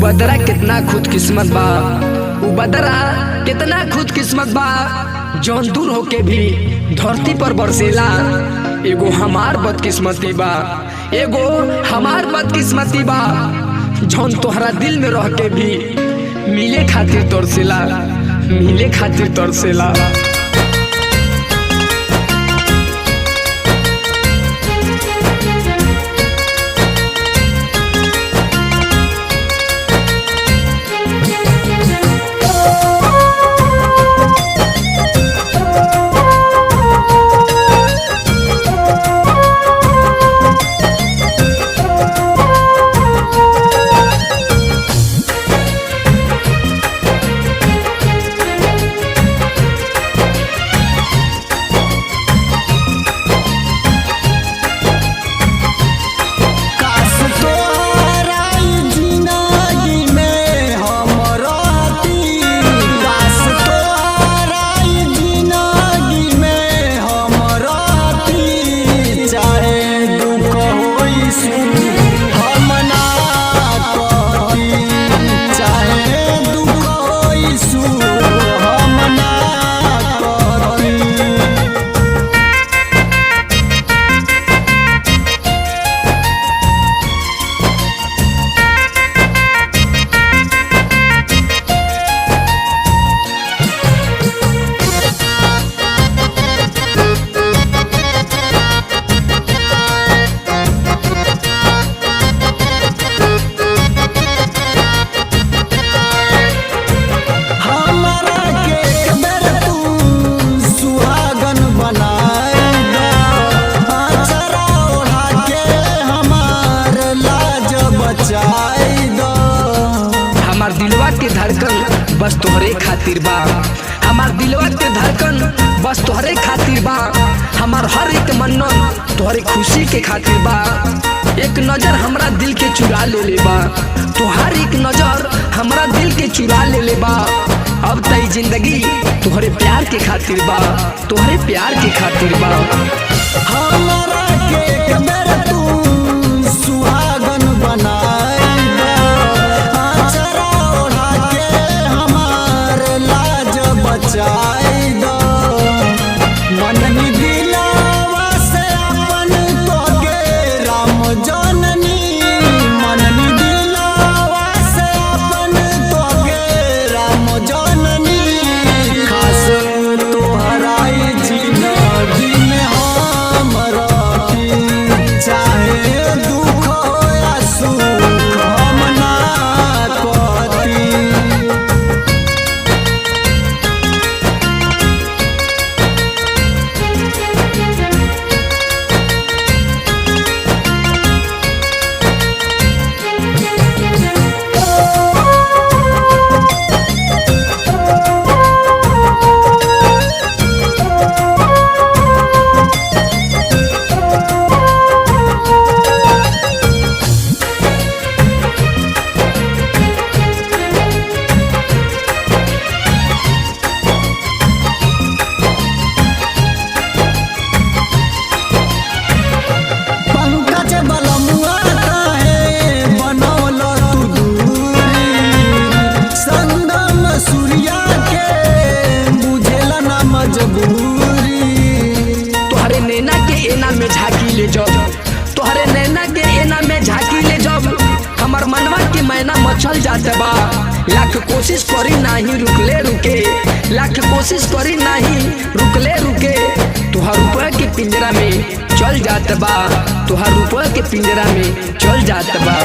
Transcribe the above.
बदरा कितना खुद किस्मत बा, उ बदरा कितना खुद किस्मत बा, जौन दूर होके भी धरती पर बरसेला। एगो हमार बदकिस्मती बा, एगो हमार बदकिस्मती बा, जौन तोहरा दिल में रह के भी मिले खातिर तरसेला, मिले खातिर तरसेला। हमार दिलवा के धड़कन बस तोहरे खातिर बा, हमार दिलवा के धड़कन बस तोहरे खातिर बा, हमार हर एक मन्नत तोहरे खुशी के खातिर बा। एक नजर हमरा दिल के चुरा ले ले बा, तोहर एक नजर हमरा दिल के चुरा ले ले बा। अब तई जिंदगी तोहरे प्यार के खातिर बा, तोहरे प्यार के खातिर बा। हमरा के मेरे तू सुहागन बनाए बचाई दो मननी दिलावा से अपन तोगे राम जननी, मननी दिलावा से अपन तोगे राम जननी। खास तोहराई जिंदगी में हम रही, चाहे दुख हो या सुख हम ना कहती। तोहरे नैना के एना में झांकी ले जब, तोहरे नैना के एना में झांकी ले जब, हमर मनवा के मैना मचल जाते बा। लाख कोशिश करी नहीं रुकले रुके, लाख कोशिश करी नहीं रुकले रुके, तोहर रुपये के पिंजरा में चल जाते बा, तोहर रुपये के पिंजरा में चल जाते बा।